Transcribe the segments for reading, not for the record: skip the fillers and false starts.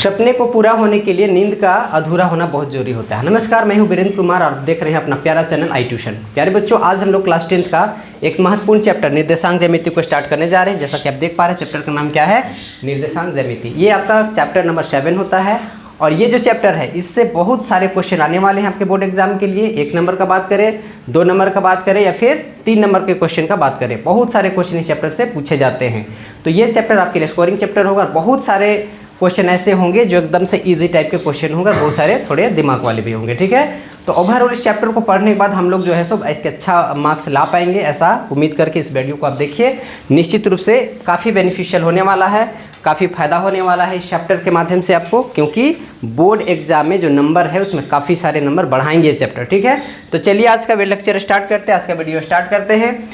सपने को पूरा होने के लिए नींद का अधूरा होना बहुत जरूरी होता है। नमस्कार, मैं हूं वीरेंद्र कुमार और देख रहे हैं अपना प्यारा चैनल आई ट्यूशन। प्यारे बच्चों, आज हम लोग क्लास 10th का एक महत्वपूर्ण चैप्टर निर्देशांक ज्यामिति को स्टार्ट करने जा रहे हैं। जैसा कि आप देख पा रहे हैं, चैप्टर का नाम क्या है? निर्देशांक ज्यामिति। ये आपका चैप्टर नंबर 7 होता है और ये जो चैप्टर है इससे बहुत सारे क्वेश्चन आने वाले हैं आपके बोर्ड एग्जाम के लिए। 1 नंबर का बात करें, 2 नंबर का बात करें या फिर 3 नंबर के क्वेश्चन का बात करें, बहुत सारे क्वेश्चन इस चैप्टर से पूछे जाते हैं। तो ये चैप्टर आपके लिए स्कोरिंग चैप्टर होगा। बहुत सारे क्वेश्चन ऐसे होंगे जो एकदम से इजी टाइप के क्वेश्चन होंगे, बहुत सारे थोड़े दिमाग वाले भी होंगे। ठीक है, तो ओवरऑल इस चैप्टर को पढ़ने के बाद हम लोग जो है सो एक अच्छा मार्क्स ला पाएंगे, ऐसा उम्मीद करके इस वीडियो को आप देखिए। निश्चित रूप से काफ़ी बेनिफिशियल होने वाला है, काफ़ी फायदा होने वाला है इस चैप्टर के माध्यम से आपको, क्योंकि बोर्ड एग्जाम में जो नंबर है उसमें काफ़ी सारे नंबर बढ़ाएंगे ये चैप्टर। ठीक है, तो चलिए आज का लेक्चर स्टार्ट करते हैं, आज का वीडियो स्टार्ट करते हैं।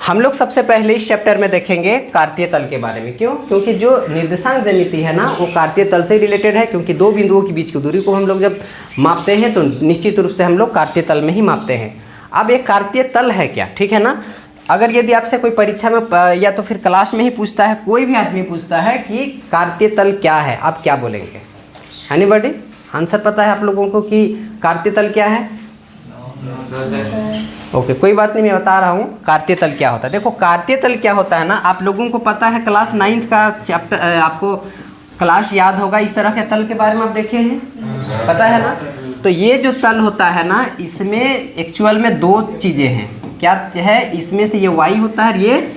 हम लोग सबसे पहले इस चैप्टर में देखेंगे कार्तीय तल के बारे में। क्यों? क्योंकि जो निर्देशांक ज्यामिति है ना वो कार्तीय तल से रिलेटेड है, क्योंकि दो बिंदुओं के बीच की दूरी को हम लोग जब मापते हैं तो निश्चित रूप से हम लोग कार्तीय तल में ही मापते हैं। अब एक कार्तीय तल है क्या, ठीक है ना? अगर यदि आपसे कोई परीक्षा में या तो फिर क्लास में ही पूछता है, कोई भी आदमी पूछता है कि कार्तीय तल क्या है, आप क्या बोलेंगे? एनीबॉडी आंसर पता है आप लोगों को कि कार्तीय तल क्या है? ओके, कोई बात नहीं, मैं बता रहा हूँ कार्तीय तल क्या होता है। देखो कार्तीय तल क्या होता है ना, आप लोगों को पता है, क्लास 9th का चैप्टर आपको क्लास याद होगा। इस तरह के तल के बारे में आप देखे हैं, पता है ना? तो ये जो तल होता है ना, इसमें एक्चुअल में 2 चीज़ें हैं। क्या है? इसमें से ये y होता है, ये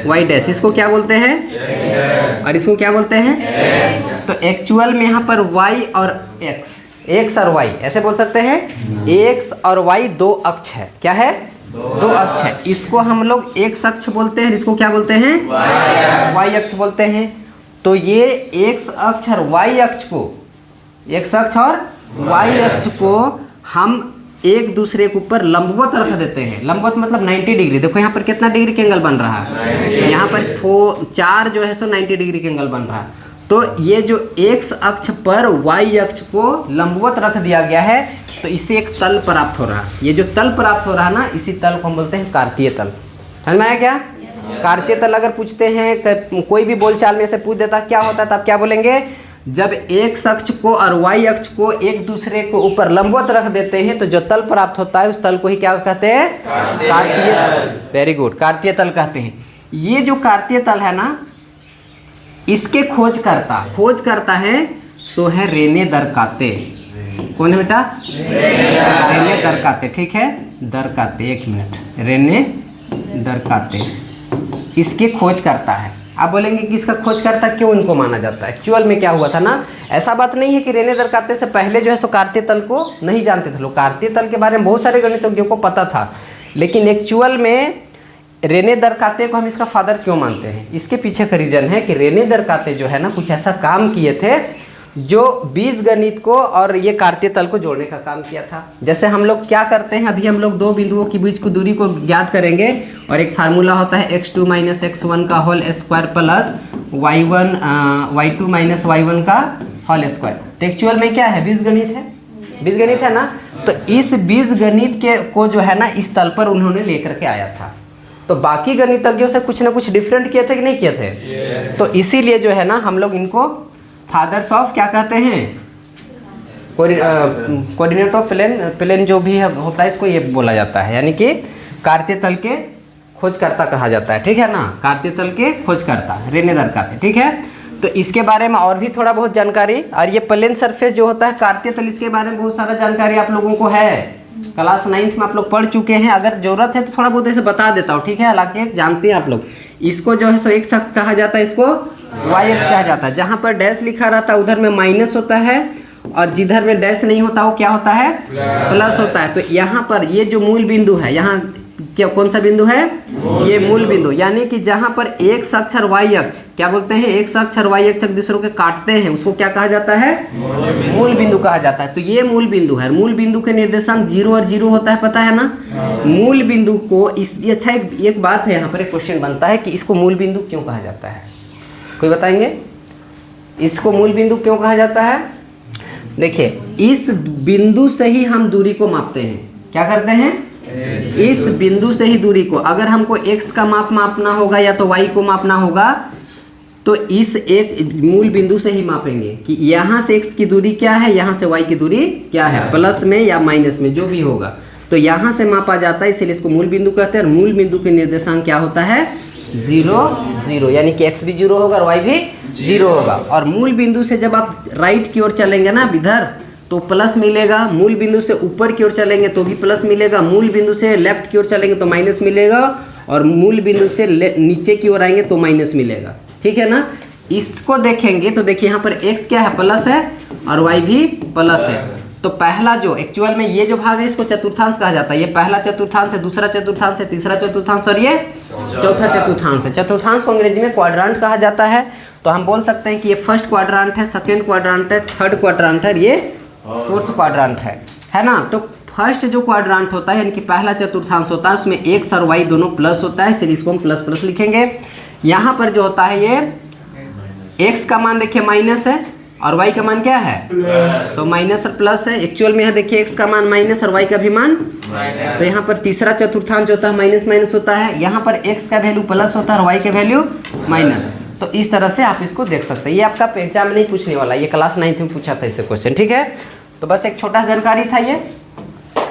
y डैश, इसको क्या बोलते हैं और इसको क्या बोलते हैं? तो एक्चुअल में यहाँ पर y और x और y ऐसे बोल सकते हैं। x और y 2 अक्ष है। क्या है? 2 अक्ष है। इसको हम लोग x अक्ष बोलते हैं, इसको क्या बोलते हैं? y अक्ष बोलते हैं। तो ये x अक्ष और y अक्ष को, x अक्ष और y अक्ष को हम एक दूसरे के ऊपर लंबवत रख देते हैं। लंबवत मतलब 90 डिग्री। देखो यहाँ पर कितना डिग्री के एंगल बन रहा है, यहाँ पर 4 जो है सो 90 डिग्री के एंगल बन रहा है। तो ये जो x अक्ष पर y अक्ष को लंबवत रख दिया गया है, तो इससे एक तल प्राप्त हो रहा है। ये जो तल प्राप्त हो रहा है ना, इसी तल को हम बोलते हैं कार्तीय तल। समझ में आया क्या? कार्तीय तल अगर पूछते हैं, कोई भी बोलचाल में से पूछ देता क्या होता है, तो आप क्या बोलेंगे? जब x अक्ष को और y अक्ष को एक दूसरे के ऊपर लंबवत रख देते हैं तो जो तल प्राप्त होता है उस तल को ही क्या कहते हैं? कार्तीय तल। वेरी गुड, कार्तीय तल कहते हैं। ये जो कार्तीय तल है ना, इसके खोज करता है सो है रेने दरकाते। कौन है बेटा? रेने दरकाते। ठीक है, दरकाते, 1 मिनट, रेने दरकाते इसके खोज करता है। आप बोलेंगे कि इसका खोज करता क्यों इनको माना जाता है? एक्चुअल में क्या हुआ था ना, ऐसा बात नहीं है कि रेने दरकाते से पहले जो है सो कार्तीय तल को नहीं जानते थे लोग। कार्तीय तल के बारे में बहुत सारे गणितज्ञों को पता था, लेकिन एक्चुअल में रेने दरकाते को हम इसका फादर क्यों मानते हैं, इसके पीछे का रीजन है कि रेने दरकाते जो है ना कुछ ऐसा काम किए थे जो बीजगणित को और ये कार्तीय तल को जोड़ने का काम किया था। जैसे हम लोग क्या करते हैं, अभी हम लोग 2 बिंदुओं के बीच की दूरी को ज्ञात करेंगे और एक फार्मूला होता है x2 - x1 का whole square plus y2 - y1 का होल स्क्वायर। तो एक्चुअल में क्या है? बीजगणित है, बीजगणित है ना। तो इस बीजगणित के को जो है ना इस तल पर उन्होंने लेकर के आया था। तो बाकी गणितज्ञों से कुछ ना कुछ डिफरेंट किए थे कि नहीं किए थे? तो इसीलिए जो है ना हम लोग इनको फादर्स ऑफ क्या कहते हैं? कोऑर्डिनेट ऑफ प्लेन जो भी होता है इसको ये बोला जाता है, यानी कि कार्तीय तल के खोजकर्ता कहा जाता है। ठीक है ना, कार्तीय तल के खोजकर्ता रेने दरकाते। ठीक है, तो इसके बारे में और भी थोड़ा बहुत जानकारी, और ये प्लेन सरफेस जो होता है कार्तीय तल, इसके बारे में बहुत सारा जानकारी आप लोगों को है, क्लास 9th में आप लोग पढ़ चुके हैं। अगर जरूरत है तो थोड़ा बहुत ऐसे बता देता हूँ। ठीक है, हालांकि जानते हैं आप लोग। इसको जो है सो x अक्ष कहा जाता है, इसको y अक्ष कहा जाता है। जहाँ पर डैश लिखा रहता है उधर में माइनस होता है, और जिधर में डैश नहीं होता वो क्या होता है? प्लस होता है। तो यहाँ पर ये जो मूल बिंदु है, यहाँ क्या कौन सा बिंदु है? ये मूल बिंदु, यानी कि जहाँ पर x अक्ष और y अक्ष क्या बोलते हैं? x अक्ष और y अक्ष दूसरों के काटते हैं, उसको क्या कहा जाता है? मूल बिंदु कहा जाता है। तो ये मूल बिंदु है। मूल बिंदु के निर्देशांक 0 और 0 होता है, पता है ना? मूल बिंदु को अच्छा एक बात है, यहाँ पर एक क्वेश्चन बनता है कि इसको मूल बिंदु क्यों कहा जाता है? कोई बताएंगे इसको मूल बिंदु क्यों कहा जाता है? देखिए, इस बिंदु से ही हम दूरी को मापते हैं। क्या करते हैं? इस बिंदु से ही दूरी को, अगर हमको x का माप मापना होगा या तो y को मापना होगा, तो इस एक मूल बिंदु से ही मापेंगे कि यहाँ से x की दूरी क्या है, यहाँ से y की दूरी क्या है, प्लस में या माइनस में जो भी होगा। तो यहाँ से मापा जाता है, इसलिए इसको मूल बिंदु कहते हैं। और मूल बिंदु के निर्देशांक क्या होता है? 0 0, यानी कि x भी 0 होगा और y भी 0 होगा। और मूल बिंदु से जब आप राइट की ओर चलेंगे ना इधर, तो प्लस मिलेगा। मूल बिंदु से ऊपर की ओर चलेंगे तो भी प्लस मिलेगा। मूल बिंदु से लेफ्ट की ओर चलेंगे तो माइनस मिलेगा। और मूल बिंदु से नीचे की ओर आएंगे तो माइनस मिलेगा। ठीक है ना। इसको देखेंगे तो देखिए यहाँ पर x क्या है, प्लस है, और y भी प्लस है। तो पहला जो एक्चुअल में ये जो भाग है इसको चतुर्थांश कहा जाता है। ये पहला चतुर्थांश है, दूसरा चतुर्थांश है, तीसरा चतुर्थांश और ये चौथा चतुर्थांश है। चतुर्थांश को अंग्रेजी में क्वाड्रांट कहा जाता है। तो हम बोल सकते हैं कि ये फर्स्ट क्वाड्रांट है, सेकंड क्वाड्रांट है, थर्ड क्वाड्रांट है, ये फोर्थ क्वाड्रांट है ना। तो फर्स्ट जो क्वाड्रांट होता है यानी कि पहला चतुर्थांश होता है, उसमें x और y दोनों प्लस होता है, इसलिए इसको हम प्लस प्लस लिखेंगे। यहाँ पर जो होता है ये x का मान देखिए माइनस है और y का मान क्या है, तो माइनस और प्लस है। एक्चुअल में यहाँ देखिए x का मान माइनस और y का भी मान, तो यहाँ पर तीसरा चतुर्थांश जो होता है माइनस माइनस होता है। यहाँ पर x का वैल्यू प्लस होता है और y का वैल्यू माइनस। तो इस तरह से आप इसको देख सकते हैं। ये आपका एग्जाम में नहीं पूछने वाला, ये क्लास 9th में पूछा था इससे क्वेश्चन। ठीक है, तो बस एक छोटा जानकारी था ये।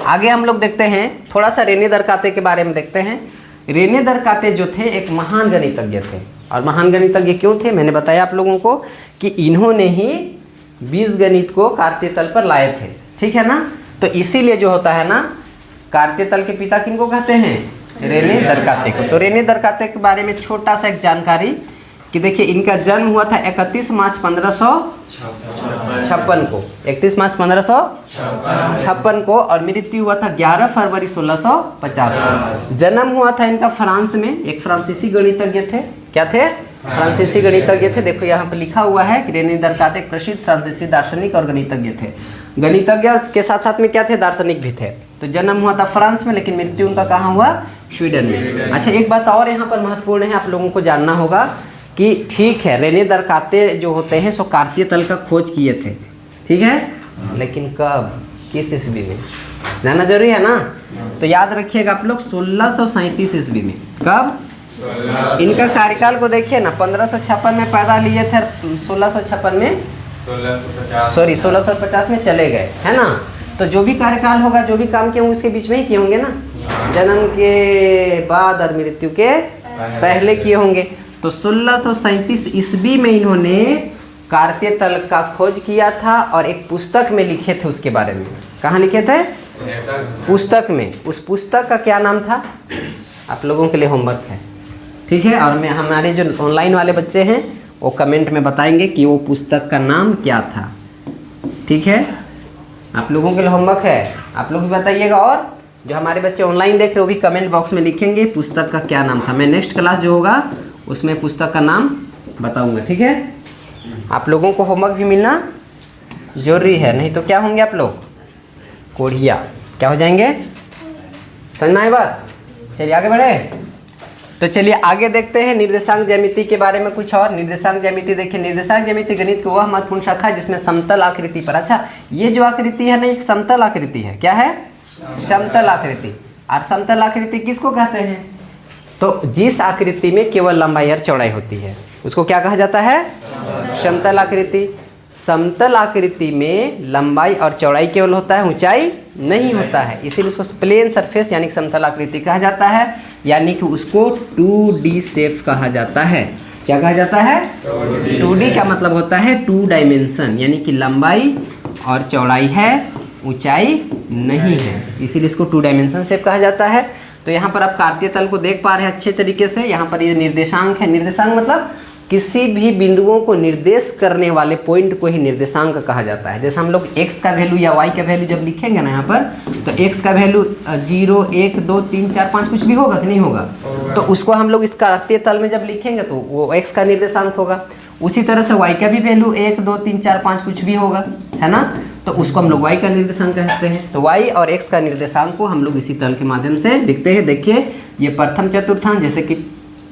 आगे हम लोग देखते हैं थोड़ा सा रेने दरकाते के बारे में देखते हैं। रेने दरकाते जो थे एक महान गणितज्ञ थे। और महान गणितज्ञ क्यों थे, मैंने बताया आप लोगों को कि इन्होंने ही बीजगणित को कार्तीय तल पर लाए थे। ठीक है ना। तो इसीलिए जो होता है ना, कार्तीय तल के पिता किनको कहते हैं, रेने दरकाते को। तो रेने दरकाते के बारे में छोटा सा एक जानकारी कि देखिए इनका जन्म हुआ था 31 मार्च 1556 को, 31 मार्च 1556 को, और मृत्यु हुआ था 11 फरवरी 1650 को। जन्म हुआ था इनका फ्रांस में। एक फ्रांसीसी गणितज्ञ थे। क्या थे? फ्रांसीसी गणितज्ञ थे। देखो यहाँ पर लिखा हुआ है कि रेने दरकाते एक प्रसिद्ध फ्रांसीसी दार्शनिक और गणितज्ञ थे। गणितज्ञ के साथ साथ में क्या थे, दार्शनिक भी थे। तो जन्म हुआ था फ्रांस में, लेकिन मृत्यु उनका कहाँ हुआ, स्वीडन में। अच्छा, एक बात और यहाँ पर महत्वपूर्ण है, आप लोगों को जानना होगा कि ठीक है रेने दरकाते जो होते हैं सो कार्तीय तल का खोज किए थे। ठीक है, लेकिन कब, किस ईस्वी में, जानना जरूरी है ना। तो याद रखिएगा आप लोग 1637 ईस्वी में। कब? इनका कार्यकाल को देखिए ना, 1556 में पैदा लिए थे, 1656 में 1650 में चले गए, है ना। तो जो भी कार्यकाल होगा, जो भी काम किए उसके बीच में ही किए होंगे ना, जन्म के बाद और मृत्यु के पहले किए होंगे। तो 1637 ईस्वी में इन्होंने कार्तीय तल का खोज किया था और एक पुस्तक में लिखे थे उसके बारे में। कहाँ लिखे थे? पुस्तक में। उस पुस्तक का क्या नाम था, आप लोगों के लिए होमवर्क है। ठीक है, और मैं हमारे जो ऑनलाइन वाले बच्चे हैं वो कमेंट में बताएंगे कि वो पुस्तक का नाम क्या था। ठीक है, आप लोगों के लिए होमवर्क है, आप लोग भी बताइएगा। और जो हमारे बच्चे ऑनलाइन देख रहे हो भी कमेंट बॉक्स में लिखेंगे पुस्तक का क्या नाम था। मैं नेक्स्ट क्लास जो होगा उसमें पुस्तक का नाम बताऊंगा। ठीक है, आप लोगों को होमवर्क भी मिलना जरूरी है, नहीं तो क्या होंगे आप लोग, कोढ़िया। क्या हो जाएंगे, समझना है बात। चलिए आगे बढ़े। तो चलिए आगे देखते हैं निर्देशांक ज्यामिति के बारे में कुछ और। निर्देशांक ज्यामिति देखिए, निर्देशांक ज्यामिति गणित की वह महत्वपूर्ण शाखा है जिसमें समतल आकृति पर, अच्छा ये जो आकृति है ना, एक समतल आकृति है। क्या है? समतल आकृति। और समतल आकृति किसको कहते हैं, तो जिस आकृति में केवल लंबाई और चौड़ाई होती है उसको क्या कहा जाता है, समतल आकृति। समतल आकृति में लंबाई और चौड़ाई केवल होता है, ऊंचाई नहीं होता है, इसीलिए उसको प्लेन सरफेस यानी समतल आकृति कहा जाता है। यानी कि उसको 2D शेप कहा जाता है। क्या कहा जाता है? 2D का मतलब होता है 2 डायमेंशन, यानी कि लंबाई और चौड़ाई है, ऊंचाई नहीं है, इसीलिए इसको 2 डायमेंशन शेप कहा जाता है। तो यहाँ पर आप कार्तीय तल को देख पा रहे हैं अच्छे तरीके से। यहाँ पर ये निर्देशांक है। निर्देशांक मतलब किसी भी बिंदुओं को निर्देश करने वाले पॉइंट को ही निर्देशांक कहा जाता है। जैसे हम लोग x का वैल्यू या y का वैल्यू जब लिखेंगे ना यहाँ पर, तो x का वैल्यू 0 1 2 3 4 5 कुछ भी होगा कि नहीं होगा, तो उसको हम लोग इस कार्तीय तल में जब लिखेंगे तो वो x का निर्देशांक होगा। उसी तरह से y का भी वैल्यू 1 2 3 4 5 कुछ भी होगा, है ना, तो उसको हम लोग y का निर्देशांक कहते हैं। तो y और x का निर्देशांक को हम लोग इसी तल के माध्यम से लिखते हैं। देखिए ये प्रथम चतुर्थांश, जैसे कि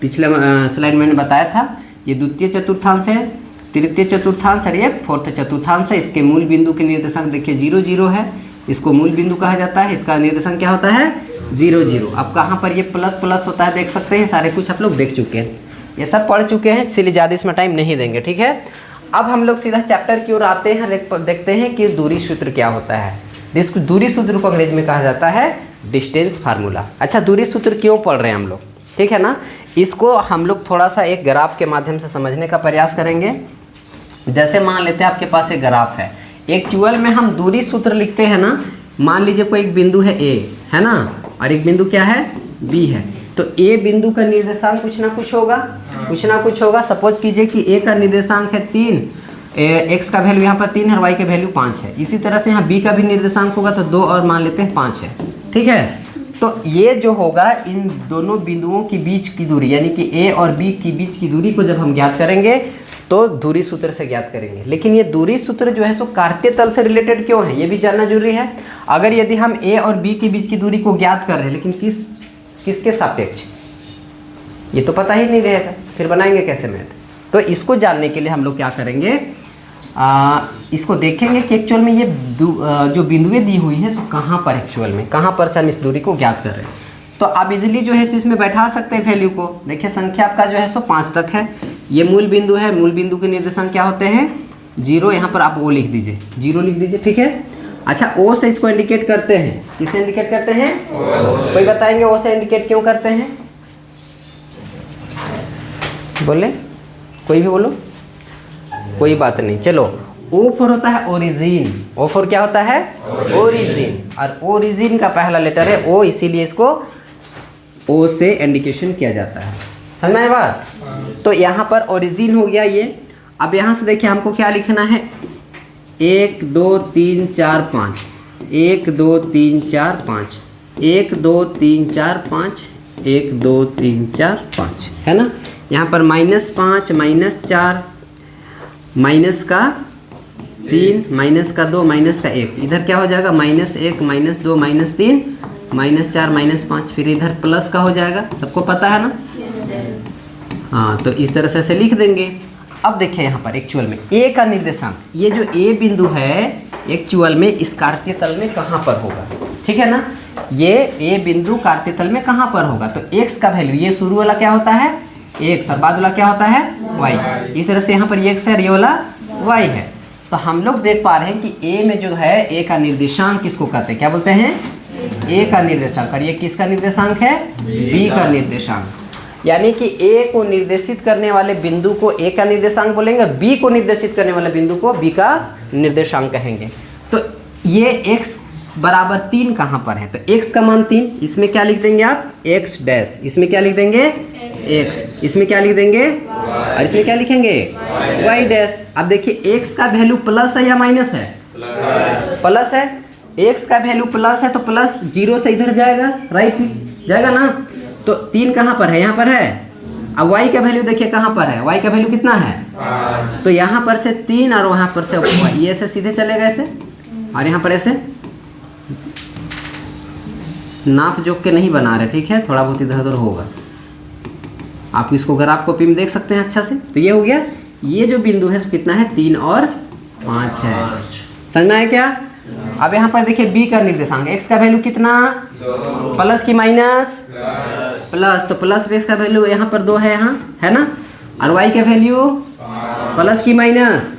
पिछले स्लाइड में मैंने बताया था, ये द्वितीय चतुर्थांश है, तृतीय चतुर्थांश है, ये फोर्थ चतुर्थांश है। इसके मूल बिंदु के निर्देशांक देखिए 0 0 है, इसको मूल बिंदु कहा जाता है। इसका निर्देशांक क्या होता है? 0 0। अब कहाँ पर ये प्लस प्लस होता है देख सकते हैं, सारे कुछ आप लोग देख चुके हैं। ये सब पढ़ चुके हैं, इसलिए ज़्यादा इसमें टाइम नहीं देंगे, ठीक है। अब हम लोग सीधा चैप्टर की ओर आते हैं, देखते हैं कि दूरी सूत्र क्या होता है। जिसको दूरी सूत्र को अंग्रेजी में कहा जाता है डिस्टेंस फार्मूला। अच्छा, दूरी सूत्र क्यों पढ़ रहे हैं हम लोग, ठीक है ना। इसको हम लोग थोड़ा सा एक ग्राफ के माध्यम से समझने का प्रयास करेंगे। जैसे मान लेते हैं आपके पास एक ग्राफ है, एक्चुअल में हम दूरी सूत्र लिखते हैं ना। मान लीजिए कोई एक बिंदु है ए, है ना, और एक बिंदु क्या है, बी है। तो ए बिंदु का निर्देशांक कुछ ना कुछ होगा, कुछ ना कुछ होगा। सपोज कीजिए कि ए का निर्देशांक है 3, एक्स का वैल्यू यहाँ पर 3 है और वाई का वैल्यू 5 है। इसी तरह से यहाँ बी का भी निर्देशांक होगा तो 2 और मान लेते हैं 5 है, ठीक है। तो ये जो होगा इन दोनों बिंदुओं के बीच की दूरी, यानी कि ए और बी के बीच की दूरी को जब हम ज्ञात करेंगे तो दूरी सूत्र से ज्ञात करेंगे। लेकिन ये दूरी सूत्र जो है सो कार्तीय तल से रिलेटेड क्यों है, ये भी जानना जरूरी है। अगर यदि हम ए और बी के बीच की दूरी को ज्ञात कर रहे हैं, लेकिन किसके सापेक्ष, ये तो पता ही नहीं रहेगा, फिर बनाएंगे कैसे मैथ। तो इसको जानने के लिए हम लोग क्या करेंगे, इसको देखेंगे कि एक्चुअल में ये जो बिंदुएं दी हुई है सो कहाँ पर, एक्चुअल में कहाँ पर से हम इस दूरी को ज्ञात कर रहे हैं। तो आप इजीली जो है इसमें बैठा सकते हैं वैल्यू को। देखिए संख्या आपका जो है सो 5 तक है, ये मूल बिंदु है। मूल बिंदु के निर्देशांक क्या होते हैं, 0। यहाँ पर आप ओ लिख दीजिए, 0 लिख दीजिए, ठीक है। अच्छा, ओ से इसको इंडिकेट करते हैं, किससे इंडिकेट करते हैं, कोई बताएंगे ओ से इंडिकेट क्यों करते हैं, बोले, कोई भी बोलो, कोई बात नहीं। चलो, ओ फॉर होता है ओरिजिन, ओ फॉर क्या होता है, ओरिजिन, और ओरिजिन का पहला लेटर है ओ, इसीलिए इसको ओ से इंडिकेशन किया जाता है। समझ में आया बात। तो यहाँ पर ओरिजिन हो गया ये। अब यहाँ से देखिए हमको क्या लिखना है, 1 2 3 4 5, 1 2 3 4 5, 1 2 3 4 5, 1 2 3 4 5, है ना। यहाँ पर -5 -4 माइनस का 3 माइनस का 2 माइनस का 1, इधर क्या हो जाएगा, -1 -2 -3 -4 -5, फिर इधर प्लस का हो जाएगा, सबको पता है ना। हाँ, तो इस तरह से लिख देंगे। अब देखिए यहाँ पर एक्चुअल में ए का निर्देशांक, ये जो ए बिंदु है एक्चुअल में इस कार्तीय तल में कहाँ पर होगा, ठीक है ना। ये ए बिंदु कार्तीय तल में कहाँ पर होगा, तो एक्स का वैल्यू, ये शुरू वाला क्या होता है एक्स और बाद वाला क्या होता है वाई। इस तरह से यहाँ पर एक्स है और ये वाला वाई है। तो हम लोग देख पा रहे हैं कि ए में जो है ए का निर्देशांक किसको कहते हैं, क्या बोलते हैं, ए का निर्देशांक। और ये किसका निर्देशांक है, बी का निर्देशांक। यानी कि ए को निर्देशित करने वाले बिंदु को ए का निर्देशांक बोलेंगे, बी को निर्देशित करने वाले बिंदु को बी का निर्देशांक कहेंगे। तो ये x बराबर 3 कहाँ पर है, तो x का मान 3, इसमें क्या लिख देंगे आप, x डैश, इसमें क्या लिख देंगे x, इसमें क्या लिख देंगे और इसमें क्या लिखेंगे y डैश। अब देखिए x का वैल्यू प्लस है या माइनस है, प्लस है। x का वैल्यू प्लस है तो प्लस 0 से इधर जाएगा, राइट जाएगा ना। तो 3 कहाँ पर है, यहाँ पर है। अब y का वैल्यू देखिए कहाँ पर है, y का वैल्यू कितना है 5। तो यहाँ पर से 3 और वहाँ पर से ये ऐसे सीधे चलेगा ऐसे, और यहाँ पर ऐसे नाप जोक के नहीं बना रहे, ठीक है, थोड़ा बहुत इधर उधर होगा। आप इसको अगर आपको पिम देख सकते हैं अच्छा से। तो ये हो गया, ये जो बिंदु है कितना है 3 और 5 है, समझ में आया क्या। अब यहाँ पर देखिए बी का निर्देशांक, x का वैल्यू कितना, प्लस की माइनस, प्लस, तो प्लस एक्स का वैल्यू यहाँ पर 2 है, यहाँ है ना। और y का वैल्यू प्लस की माइनस,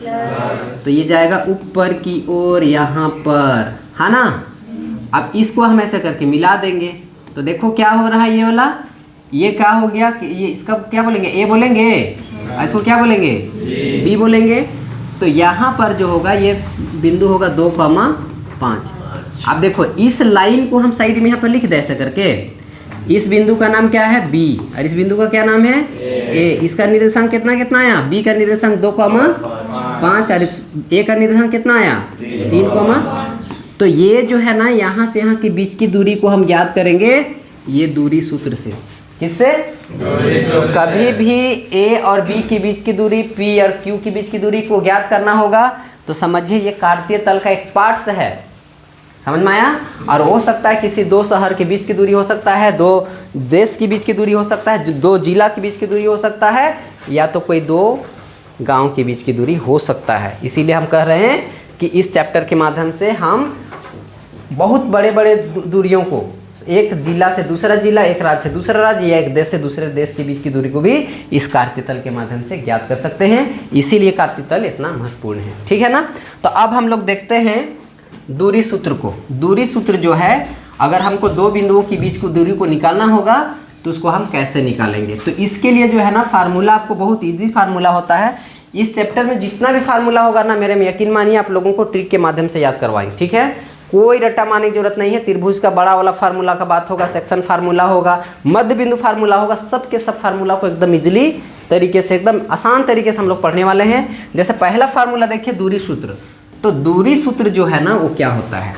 तो ये जाएगा ऊपर की ओर यहाँ पर, है ना। अब इसको हम ऐसे करके मिला देंगे तो देखो क्या हो रहा है, ये वाला ये क्या हो गया कि ये इसका क्या बोलेंगे, ए बोलेंगे, इसको क्या बोलेंगे, बी बोलेंगे। तो यहाँ पर जो होगा ये बिंदु होगा 2,5। अब देखो इस लाइन को हम साइड में यहाँ पर लिख दे ऐसे करके, इस बिंदु का नाम क्या है बी और इस बिंदु का क्या नाम है ए। इसका निर्देशांक कितना कितना आया, बी का निर्देशांक 2,5 और ए का निर्देशांक कितना आया 3, तो ये जो है ना यहाँ से यहाँ के बीच की दूरी को हम ज्ञात करेंगे ये दूरी सूत्र से। किससे, तो कभी भी ए और बी के बीच की दूरी, पी और क्यू के बीच की दूरी को ज्ञात करना होगा तो समझिए ये कार्तीय तल का एक पार्ट्स है, समझ में आया। और हो सकता है किसी 2 शहर के बीच की दूरी हो सकता है, 2 देश के बीच की दूरी हो सकता है, 2 जिला के बीच की दूरी हो सकता है, या तो कोई 2 गांव के बीच की दूरी हो सकता है। इसीलिए हम कह रहे हैं कि इस चैप्टर के माध्यम से हम बहुत बड़े बड़े दूरियों को एक जिला से दूसरा जिला, एक राज्य से दूसरा राज्य या एक देश से दूसरे देश के बीच की दूरी को भी इस कार्तीय तल के माध्यम से ज्ञात कर सकते हैं। इसीलिए कार्तीय तल इतना महत्वपूर्ण है। ठीक है ना। तो अब हम लोग देखते हैं दूरी सूत्र को। दूरी सूत्र जो है, अगर हमको दो बिंदुओं के बीच की दूरी को निकालना होगा तो उसको हम कैसे निकालेंगे। तो इसके लिए जो है ना फार्मूला आपको बहुत इजी फार्मूला होता है। इस चैप्टर में जितना भी फार्मूला होगा ना, मेरे में यकीन मानिए आप लोगों को ट्रिक के माध्यम से याद करवाएंगे। ठीक है, कोई रट्टा मारने की जरूरत नहीं है। त्रिभुज का बड़ा वाला फार्मूला का बात होगा, सेक्शन फार्मूला होगा, मध्य बिंदु फार्मूला होगा, सब के सब फार्मूला को एकदम इजीली तरीके से, एकदम आसान तरीके से हम लोग पढ़ने वाले हैं। जैसे पहला फार्मूला देखिए दूरी सूत्र। तो दूरी सूत्र जो है ना वो क्या होता है,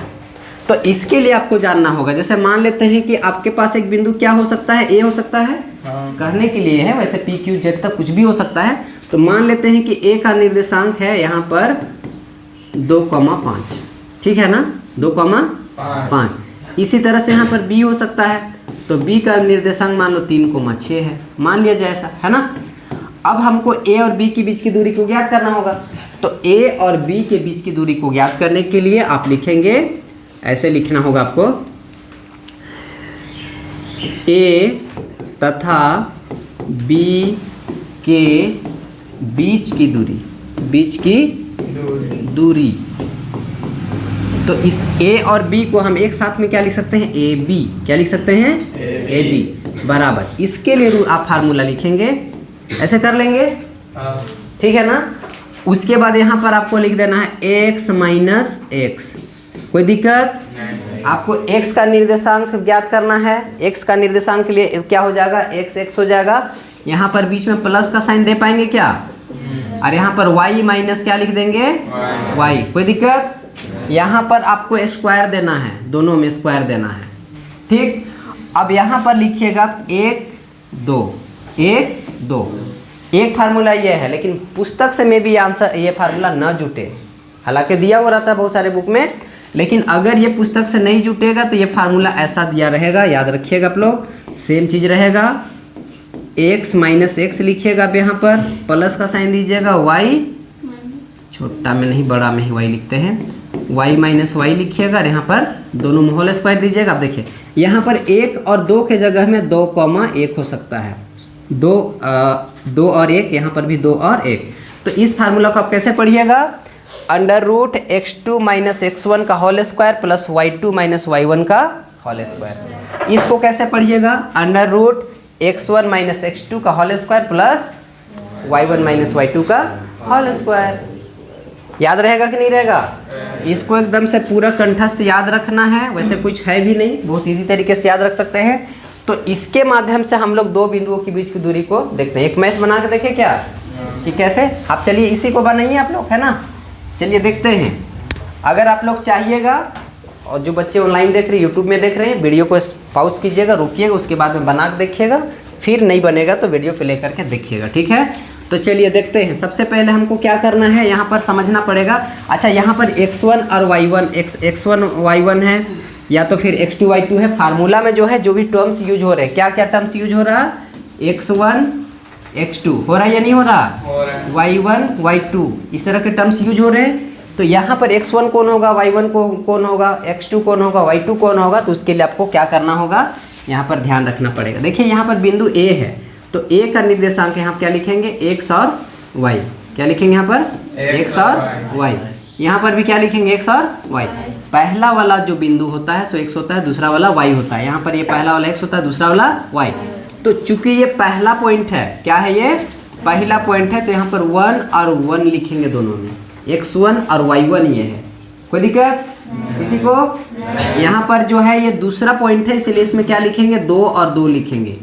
तो इसके लिए आपको जानना होगा। जैसे मान लेते हैं कि आपके पास एक बिंदु क्या हो सकता है, ए हो सकता है, कहने के लिए है, वैसे पी क्यू जेड तक कुछ भी हो सकता है। तो मान लेते हैं कि ए का निर्देशांक है यहाँ पर 2,5, ठीक है ना, 2,5। इसी तरह से यहाँ पर बी हो सकता है, तो बी का निर्देशांक मान लो 3,6 है, मान लिया जाए ऐसा, है ना। अब हमको ए और बी के बीच की दूरी को ज्ञात करना होगा। तो ए और बी के बीच की दूरी को ज्ञात करने के लिए आप लिखेंगे, ऐसे लिखना होगा आपको, ए तथा बी के बीच की दूरी, तो इस ए और बी को हम एक साथ में क्या लिख सकते हैं, ए बी, क्या लिख सकते हैं, ए बी बराबर। इसके लिए आप फार्मूला लिखेंगे, ऐसे कर लेंगे, ठीक है ना। उसके बाद यहाँ पर आपको लिख देना है x माइनस एक्स, कोई दिक्कत नहीं। आपको x का निर्देशांक ज्ञात करना है। x का निर्देशांक के लिए क्या हो जाएगा, x हो जाएगा। यहाँ पर बीच में प्लस का साइन दे पाएंगे क्या, और यहाँ पर y माइनस क्या लिख देंगे, y, कोई दिक्कत। यहाँ पर आपको स्क्वायर देना है, दोनों में स्क्वायर देना है, ठीक। अब यहाँ पर लिखिएगा 1 2 1 2। एक फार्मूला ये है, लेकिन पुस्तक से में भी आंसर ये फार्मूला न जुटे, हालांकि दिया हुआ रहता है बहुत सारे बुक में, लेकिन अगर ये पुस्तक से नहीं जुटेगा तो ये फार्मूला ऐसा दिया रहेगा, याद रखिएगा आप लोग। सेम चीज़ रहेगा, x माइनस एक्स लिखिएगा, आप यहाँ पर प्लस का साइन दीजिएगा, y, छोटा में नहीं बड़ा में ही y लिखते हैं, y माइनस वाई लिखिएगा, और यहाँ पर दोनों में होल स्क्वायर दीजिएगा। आप देखिए यहाँ पर 1 और 2 के जगह में 2,1 हो सकता है, 2 और 1, यहाँ पर भी 2 और 1। तो इस फार्मूला को आप कैसे पढ़िएगा, √x2 माइनस x1 का whole square plus y2 minus y1 का होल स्क्वायर। इसको कैसे पढ़िएगा, √x1 माइनस x2 का whole square plus y1 minus y2 का होल स्क्वायर। याद रहेगा कि नहीं रहेगा, इसको एकदम से पूरा कंठस्थ याद रखना है, वैसे कुछ है भी नहीं, बहुत इजी तरीके से याद रख सकते हैं। तो इसके माध्यम से हम लोग दो बिंदुओं के बीच की दूरी को देखते हैं। एक मैच बना के देखें क्या, कि कैसे, आप चलिए इसी को बनाइए आप लोग, है ना। चलिए देखते हैं। अगर आप लोग चाहिएगा, और जो बच्चे ऑनलाइन देख रहे हैं, यूट्यूब में देख रहे हैं, वीडियो को पॉज कीजिएगा, रुकिएगा, उसके बाद में बना के देखिएगा, फिर नहीं बनेगा तो वीडियो पे लेकर के देखिएगा, ठीक है। तो चलिए देखते हैं। सबसे पहले हमको क्या करना है, यहाँ पर समझना पड़ेगा। अच्छा, यहाँ पर x1 और y1, x1 y1 है, या तो फिर x2 y2 है। फार्मूला में जो है जो भी टर्म्स यूज हो रहे हैं, क्या क्या टर्म्स यूज हो रहा है, x1 x2 हो रहा है या नहीं हो रहा, y1 y2, इस तरह के टर्म्स यूज हो रहे हैं। तो यहाँ पर x1 कौन होगा, y1 कौन होगा, x2 कौन होगा, y2 कौन होगा। तो उसके लिए आपको क्या करना होगा, यहाँ पर ध्यान रखना पड़ेगा। देखिए यहाँ पर बिंदु A है, तो A का निर्देशांक यहाँ क्या लिखेंगे, x और y, क्या लिखेंगे यहाँ पर, x और y। यहाँ पर भी क्या लिखेंगे, x और y। पहला वाला जो बिंदु होता है सो x होता है, दूसरा वाला y होता है। यहाँ पर ये पहला वाला x होता है, दूसरा वाला y। तो चूंकि ये पहला पॉइंट है, क्या है ये पहला पॉइंट है, तो यहाँ पर 1 और 1 लिखेंगे, दोनों में x1 और y1 ये है। कोई दिक्कत किसी को। यहाँ पर जो है ये दूसरा पॉइंट है, इसलिए इसमें क्या लिखेंगे, 2 और 2 लिखेंगे,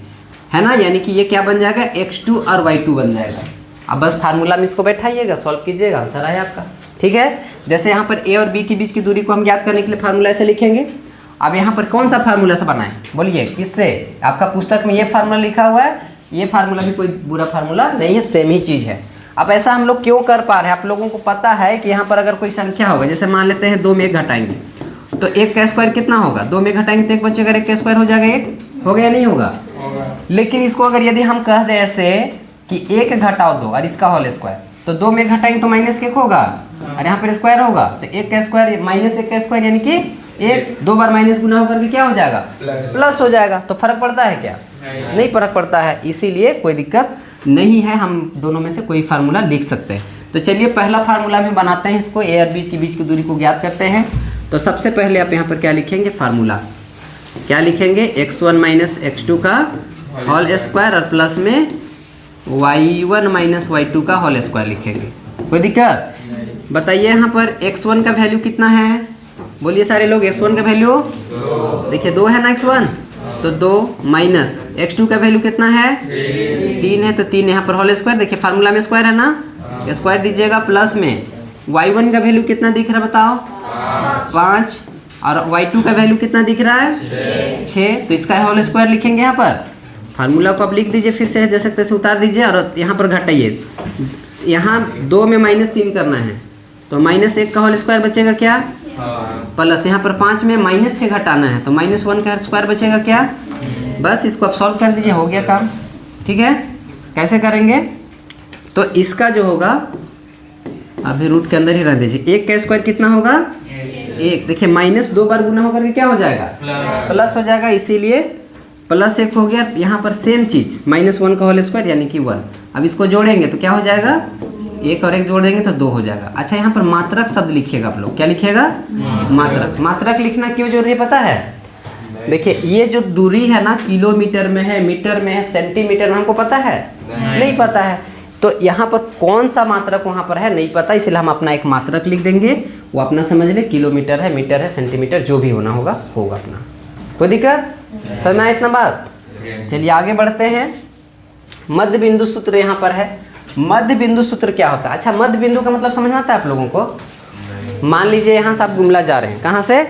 है ना। यानी कि ये क्या बन जाएगा, x2 और y2 बन जाएगा। अब बस फार्मूला में इसको बैठाइएगा, सॉल्व कीजिएगा, आंसर आया आपका, ठीक है। जैसे यहाँ पर a और b के बीच की दूरी को हम ज्ञात करने के लिए फार्मूला ऐसे लिखेंगे। अब यहाँ पर कौन सा फार्मूला से बनाएं, बोलिए किससे। आपका पुस्तक में ये फार्मूला लिखा हुआ है, ये फार्मूला भी कोई बुरा फार्मूला नहीं है, सेम ही चीज़ है। अब ऐसा हम लोग क्यों कर पा रहे हैं, आप लोगों को पता है कि यहाँ पर अगर कोई संख्या होगा, जैसे मान लेते हैं 2 में 1 घटाएंगे तो 1 का स्क्वायर कितना होगा, 2 में घटाएंगे तो 1 बचेगा, 1 का स्क्वायर हो जाएगा, 1 हो गया नहीं होगा। लेकिन इसको अगर यदि हम कह दें ऐसे कि 1 घटाओ 2 और इसका होल स्क्वायर, तो 2 में घटाएंगे तो -1 होगा, और यहाँ पर स्क्वायर होगा, तो 1 का स्क्वायर माइनस 1 का स्क्वायर यानी कि 1, 2 बार माइनस गुना होकर के क्या हो जाएगा, प्लस हो जाएगा। तो फर्क पड़ता है क्या, नहीं फर्क पड़ता है, इसीलिए कोई दिक्कत नहीं है, हम दोनों में से कोई फार्मूला लिख सकते हैं। तो चलिए पहला फार्मूला भी बनाते हैं, इसको ए और बी के बीच की दूरी को ज्ञात करते हैं। तो सबसे पहले आप यहाँ पर क्या लिखेंगे, फार्मूला क्या लिखेंगे, x1 माइनस x2 का होल स्क्वायर और प्लस में y1 माइनस y2 का होल स्क्वायर लिखेंगे। कोई दिक्कत, बताइए यहाँ पर x1 का वैल्यू कितना है, बोलिए सारे लोग, x1 का वैल्यू देखिए 2 है ना, x1 तो 2 माइनस x2 का वैल्यू कितना है, 3 है, तो 3 यहाँ पर होल स्क्वायर, देखिए फार्मूला में स्क्वायर है ना, स्क्वायर दीजिएगा, प्लस में y1 का वैल्यू कितना दिख रहा है बताओ, 5, और y2 का वैल्यू कितना दिख रहा है, 6, तो इसका होल स्क्वायर लिखेंगे यहाँ पर। फार्मूला को आप लिख दीजिए फिर से, जैसे तैसे उतार दीजिए और यहाँ पर घटाइए, यहाँ 2 में -3 करना है, तो -1 का होल स्क्वायर बचेगा क्या, प्लस यहाँ पर 5 में -6 घटाना है, तो -1 का स्क्वायर बचेगा क्या, बस इसको आप सॉल्व कर दीजिए, हो गया काम। ठीक है, कैसे करेंगे, तो इसका जो होगा अभी रूट के अंदर ही रख दीजिए, 1 का स्क्वायर कितना होगा, 1, देखिए -2 बार गुना होकर के क्या हो जाएगा, प्लस हो जाएगा, इसीलिए +1 हो गया। यहाँ पर सेम चीज -1 का होल स्क्वायर यानी कि 1, अब इसको जोड़ेंगे तो क्या हो जाएगा, 1 और 1 जोड़ देंगे तो 2 हो जाएगा। अच्छा यहाँ पर मात्रक शब्द लिखिएगा आप लोग, क्या लिखिएगा, मात्रक। मात्रक लिखना क्यों जरूरी है पता है, देखिए ये जो दूरी है ना, किलोमीटर में है, मीटर में है, सेंटीमीटर में, हमको पता है, नहीं पता है, तो यहाँ पर कौन सा मात्रक वहाँ पर है नहीं पता, इसलिए हम अपना एक मात्रक लिख देंगे, वो अपना समझ ले, किलोमीटर है, मीटर है, सेंटीमीटर, जो भी होना होगा होगा अपना। कोई दिक्कत, समझ में आया इतना बात। चलिए आगे बढ़ते हैं, मध्य बिंदु सूत्र यहाँ पर है। मध्य बिंदु सूत्र क्या होता है, अच्छा मध्य बिंदु का मतलब समझ में आता है आप लोगों को। मान लीजिए यहाँ से आप गुमला जा रहे हैं, कहाँ से,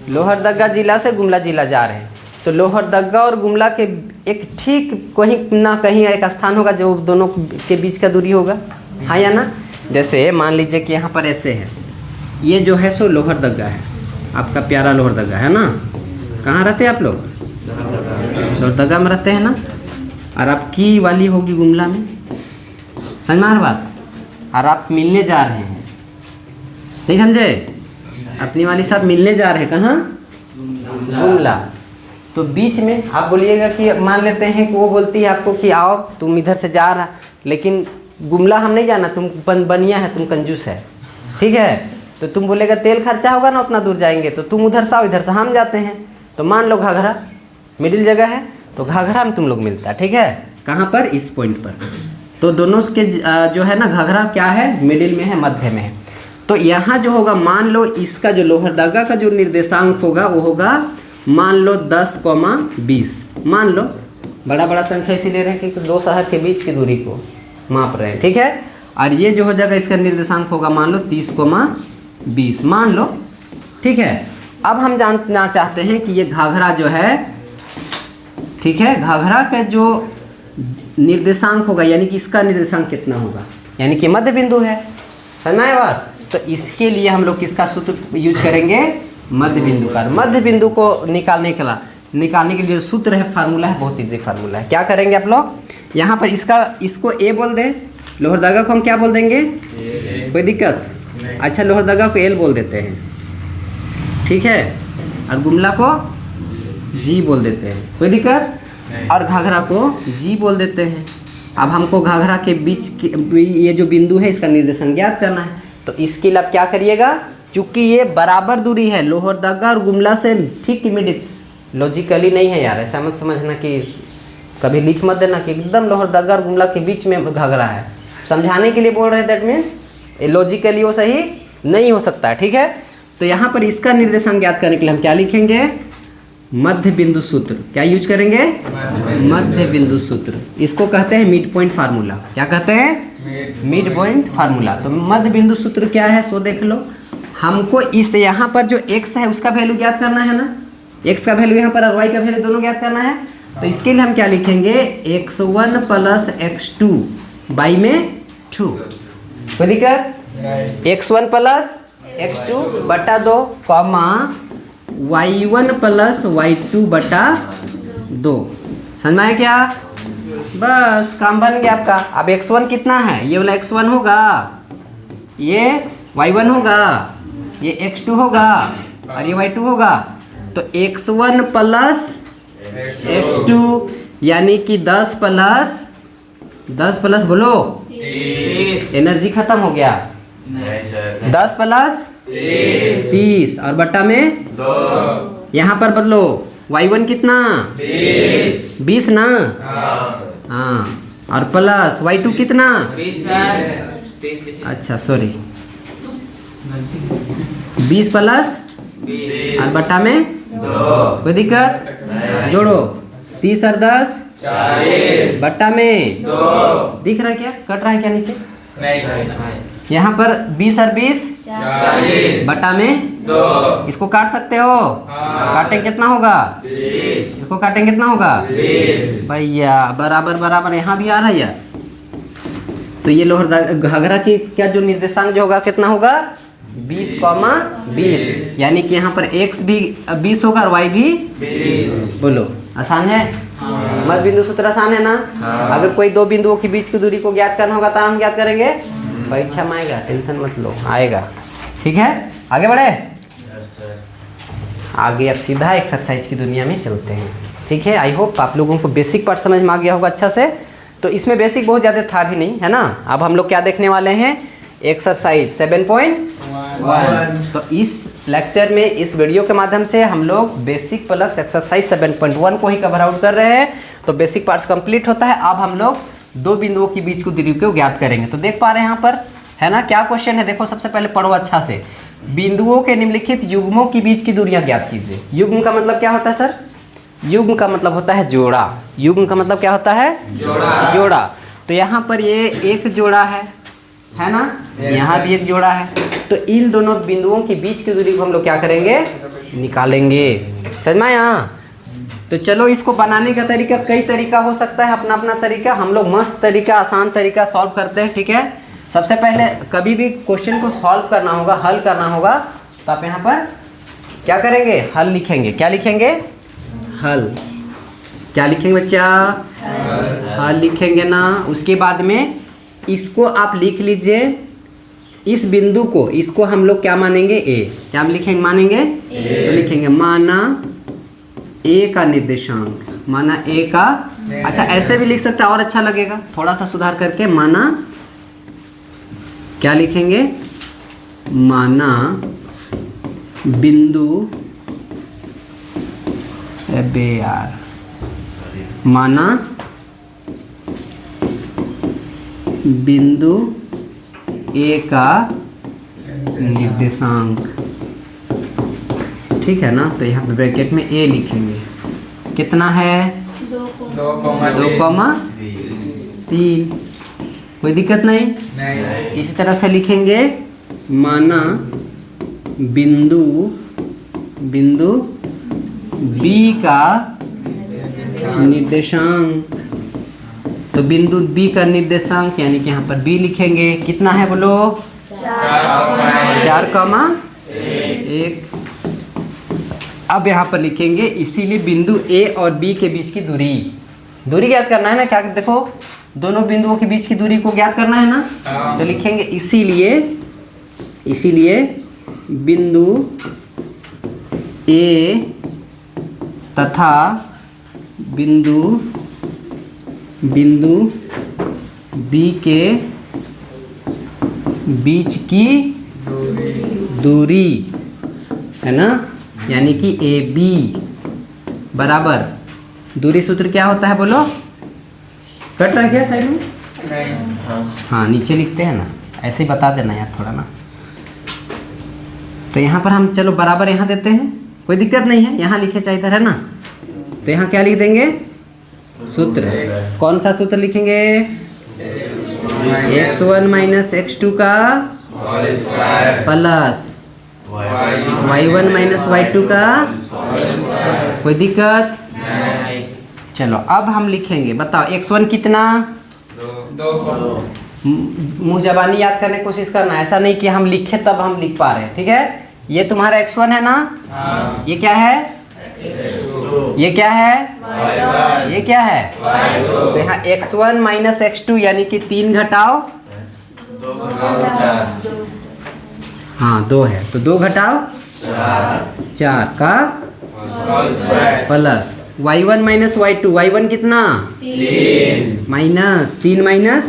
लोहरदगा जिला से गुमला जिला जा रहे हैं, तो लोहरदगा और गुमला के एक ठीक कहीं ना कहीं एक स्थान होगा जो दोनों के बीच का दूरी होगा, हाँ या ना। जैसे मान लीजिए कि यहाँ पर ऐसे है, ये जो है सो लोहरदगा है, आपका प्यारा लोहरदगा है ना, कहाँ रहते हैं आप लोग, लोहरदगा में रहते हैं ना, और आपकी वाली होगी गुमला में, समझ में आ रहा बात, और आप मिलने जा रहे हैं, नहीं समझे, अपनी वाली साहब मिलने जा रहे हैं कहाँ, गुमला, तो बीच में आप बोलिएगा कि मान लेते हैं कि वो बोलती है आपको कि आओ तुम इधर से जा रहा, लेकिन गुमला हम नहीं जाना, तुम बनिया है, तुम कंजूस है, ठीक है, तो तुम बोलेगा तेल खर्चा होगा ना, उतना दूर जाएंगे, तो तुम उधर से आओ, इधर से हम जाते हैं, तो मान लो घाघरा मिडिल जगह है, तो घाघरा में तुम लोग मिलता है, ठीक है, कहाँ पर, इस पॉइंट पर, तो दोनों के जो है ना घाघरा क्या है, मिडिल में है, मध्य में है। तो यहाँ जो होगा, मान लो इसका जो लोहरदगा का जो निर्देशांक होगा वो होगा, मान लो 10,20, मान लो बड़ा बड़ा संख्या इसी ले रहे हैं कि दो शहर के बीच की दूरी को माप रहे हैं, ठीक है, और ये जो हो जाएगा इसका निर्देशांक होगा मान लो 30,20 मान लो, ठीक है। अब हम जानना चाहते हैं कि ये घाघरा जो है, ठीक है, घाघरा का जो निर्देशांक होगा यानी कि इसका निर्देशांक कितना होगा, यानी कि मध्य बिंदु है, समझ में आया बात। तो इसके लिए हम लोग किसका सूत्र यूज करेंगे, मध्य बिंदु का। मध्य बिंदु को निकालने के लिए जो सूत्र है, फार्मूला है, बहुत इजी फार्मूला है। क्या करेंगे आप लोग, यहाँ पर इसको ए बोल दें, लोहरदगा को हम क्या बोल देंगे, कोई दिक्कत, अच्छा लोहरदगा को एल बोल देते हैं, ठीक है, और गुमला को जी बोल देते हैं, कोई दिक्कत, और घाघरा को जी बोल देते हैं। अब हमको घाघरा के बीच ये जो बिंदु है इसका निर्देशांक ज्ञात करना है, तो इसके लिए आप क्या करिएगा, चूंकि ये बराबर दूरी है लोहरदगा और गुमला से, ठीक मिडिल, लॉजिकली नहीं है यार, ऐसा मत समझना कि कभी लिख मत देना कि एकदम लोहरदगा और गुमला के बीच में घाघरा है, समझाने के लिए बोल रहे हैं, दैट मीन्स लॉजिकली वो सही नहीं हो सकता है, ठीक है। तो यहाँ पर इसका निर्देशांक ज्ञात करने के लिए हम क्या लिखेंगे, मध्य बिंदु सूत्र, क्या यूज करेंगे, मध्य बिंदु सूत्र, इसको कहते हैं मिड पॉइंट फार्मूला। क्या कहते हैं, मिड पॉइंट फार्मूला। तो मध्य बिंदु सूत्र क्या है सो देख लो, हमको इस यहाँ पर जो x है उसका वैल्यू ज्ञात करना है ना, x का वैल्यू यहाँ पर और y का वैल्यू दोनों ज्ञात करना है। तो इसके लिए हम क्या लिखेंगे, x1 + x2 बाई में 2, कोई दिक्कत, x1 + x2 बटा 2 कॉमा y1 + y2 बटा 2, समझ में आया क्या, बस काम बन गया आपका। अब x1 कितना है, ये वाला x1 होगा, ये y1 होगा, ये x2 होगा, और ये y2 होगा। तो x1 प्लस x2 यानी कि 10 प्लस बोलो 30। एनर्जी खत्म हो गया। नहीं सर। 10 प्लस 30 और बट्टा में 2। यहाँ पर बदलो y1 कितना 20 ना। हाँ और प्लस y2 कितना 20 अच्छा सॉरी 20 प्लस और बट्टा में 2। कोई दिक्कत जोड़ो 30 और 10 40। बट्टा में 2। दिख रहा है क्या कट रहा है क्या नीचे नहीं। यहाँ पर 20 और 20 40। बट्टा में 2। इसको काट सकते हो। काटें कितना होगा 20। इसको काटें कितना होगा 20। भैया बराबर बराबर यहाँ भी आ रहा है यार। तो ये लोहर घाघरा की क्या जो निर्देशांक जो होगा कितना होगा 20,20 यानी कि यहाँ पर x भी 20 होगा और y भी 20। बोलो आसान है। मध्य बिंदु सूत्र आसान है ना। अगर कोई दो बिंदुओं के बीच की दूरी को ज्ञात करना होगा तो हम ज्ञात करेंगे। परीक्षा में आएगा टेंशन मत लो आएगा। ठीक है आगे बढ़े। आगे अब सीधा एक्सरसाइज की दुनिया में चलते हैं। ठीक है आई होप आप लोगों को बेसिक पार्ट समझ में आ गया होगा अच्छा से। तो इसमें बेसिक बहुत ज़्यादा था भी नहीं है ना। अब हम लोग क्या देखने वाले हैं एक्सरसाइज 7.1। तो इस लेक्चर में इस वीडियो के माध्यम से हम लोग बेसिक प्लस एक्सरसाइज 7.1 को ही कवर आउट कर रहे हैं। तो बेसिक पार्ट्स कंप्लीट होता है। अब हम लोग दो बिंदुओं के बीच की दूरी को ज्ञात करेंगे। तो देख पा रहे हैं यहाँ पर है ना क्या क्वेश्चन है। देखो सबसे पहले पढ़ो अच्छा से। बिंदुओं के निम्नलिखित युग्मों के बीच की दूरियां ज्ञात कीजिए। युग्म का मतलब क्या होता है सर। युग्म का मतलब होता है जोड़ा। युग्म का मतलब क्या होता है जोड़ा। तो यहाँ पर ये एक जोड़ा है ना। यहाँ भी एक जोड़ा है। तो इन दोनों बिंदुओं के बीच की दूरी को हम लोग क्या करेंगे निकालेंगे। समझ में आया। तो चलो इसको बनाने का तरीका कई तरीका हो सकता है अपना अपना तरीका। हम लोग मस्त तरीका आसान तरीका सॉल्व करते हैं। ठीक है सबसे पहले कभी भी क्वेश्चन को सॉल्व करना होगा हल करना होगा तो आप यहाँ पर क्या करेंगे हल लिखेंगे। क्या लिखेंगे हल। क्या लिखेंगे बच्चा हल लिखेंगे ना। उसके बाद में इसको आप लिख लीजिए। इस बिंदु को इसको हम लोग क्या मानेंगे ए। क्या हम लिखेंगे मानेंगे तो लिखेंगे माना ए का निर्देशांक। माना ए का अच्छा ऐसे भी लिख सकते हैं और अच्छा लगेगा थोड़ा सा सुधार करके। माना क्या लिखेंगे माना बिंदु अबे यार माना बिंदु ए का निर्देशांक। ठीक है ना। तो यहाँ पे ब्रैकेट में ए लिखेंगे। कितना है 2,3। कोई दिक्कत नहीं। इसी तरह से लिखेंगे माना बिंदु बी का निर्देशांक। तो बिंदु बी का निर्देशांक यानी कि यहाँ पर बी लिखेंगे। कितना है बोलो 4,1। अब यहाँ पर लिखेंगे इसीलिए बिंदु ए और बी के बीच की दूरी ज्ञात करना है ना। क्या देखो दोनों बिंदुओं के बीच की दूरी को ज्ञात करना है ना। तो लिखेंगे इसीलिए बिंदु ए तथा बिंदु बी के बीच की दूरी है ना यानी कि ए बी बराबर दूरी सूत्र क्या होता है बोलो। कट रहा है क्या साइड में हाँ नीचे लिखते हैं ना ऐसे ही बता देना यार थोड़ा ना। तो यहाँ पर हम चलो बराबर यहाँ देते हैं कोई दिक्कत नहीं है। यहाँ लिखे चाहिए है ना। तो यहाँ क्या लिख देंगे सूत्र। कौन सा सूत्र लिखेंगे x1 माइनस x2 का प्लस y1 माइनस y2 का। कोई दिक्कत चलो अब हम लिखेंगे बताओ x1 कितना 2। मुँह जबानी याद करने की कोशिश करना। ऐसा नहीं कि हम लिखे तब हम लिख पा रहे हैं। ठीक है ये तुम्हारा x1 है ना। ये क्या है ये क्या है ये क्या है तो यहाँ x1 माइनस x2 यानी कि 3 घटाओ 2 4। हाँ 2 है तो 2 घटाओ 4 का plus y1 minus y2, y1 कितना माइनस 3 माइनस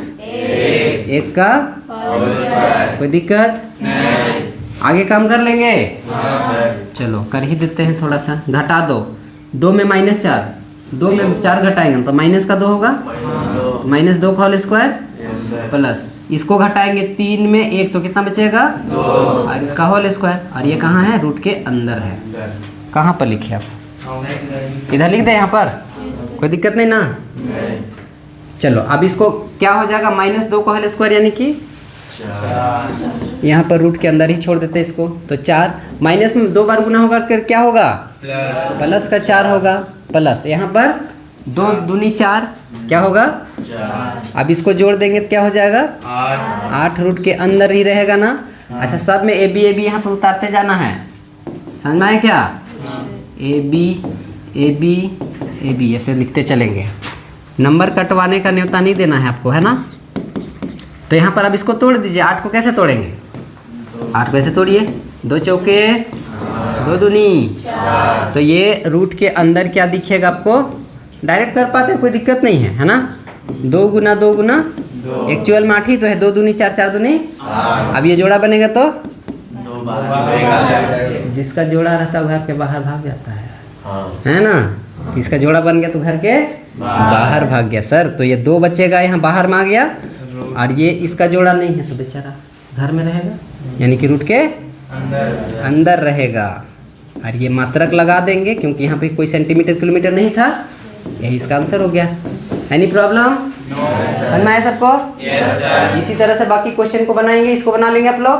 1 का कोई दिक्कत आगे काम कर लेंगे। चलो कर ही देते हैं, थोड़ा सा घटा दो। 2 में माइनस 4, 2 में 4 घटाएंगे तो माइनस का 2 होगा, माइनस 2 का होल स्क्वायर प्लस इसको घटाएंगे 3 में 1 तो कितना बचेगा 2 और इसका होल स्क्वायर। और ये कहाँ है, रूट के अंदर है। कहाँ पर लिखे आप, इधर लिख दे, यहाँ पर कोई दिक्कत नहीं ना। चलो अब इसको क्या हो जाएगा, माइनस 2 का होल स्क्वायर यानी कि यहाँ पर रूट के अंदर ही छोड़ देते हैं इसको। तो 4 माइनस में 2 बार गुना होगा फिर क्या होगा प्लस का 4 होगा प्लस यहाँ पर 2 दूनी 4 क्या होगा। अब इसको जोड़ देंगे तो क्या हो जाएगा 8 रूट के अंदर ही रहेगा ना। अच्छा सब में ए बी यहाँ पर उतारते जाना है, समझ में आया क्या। ए बी ऐसे लिखते चलेंगे। नंबर कटवाने का न्योता नहीं देना है आपको, है ना। तो यहाँ पर अब इसको तोड़ दीजिए। 8 को कैसे तोड़ेंगे, 8 को ऐसे तोड़िए, 2 चौके 2 दूनी। तो ये रूट के अंदर क्या दिखेगा आपको, डायरेक्ट कर पाते हैं कोई दिक्कत नहीं है ना। 2 गुना एक्चुअल में 8 ही तो है, 2 दूनी 4, 4 दूनी। अब ये जोड़ा बनेगा तो जिसका जोड़ा रहता है घर के बाहर भाग जाता है ना। इसका जोड़ा बन गया तो घर के बाहर भाग गया सर। तो ये 2 बचेगा यहाँ बाहर में आ गया और ये इसका जोड़ा नहीं है तो बेचारा घर में रहेगा, यानी कि रूट के अंदर रहेगा। और ये मात्रक लगा देंगे क्योंकि यहाँ पे कोई सेंटीमीटर किलोमीटर नहीं था, यही इसका आंसर हो गया। एनी प्रॉब्लम समझ में आया सबको। इसी तरह से बाकी क्वेश्चन को बनाएंगे, इसको बना लेंगे आप लोग।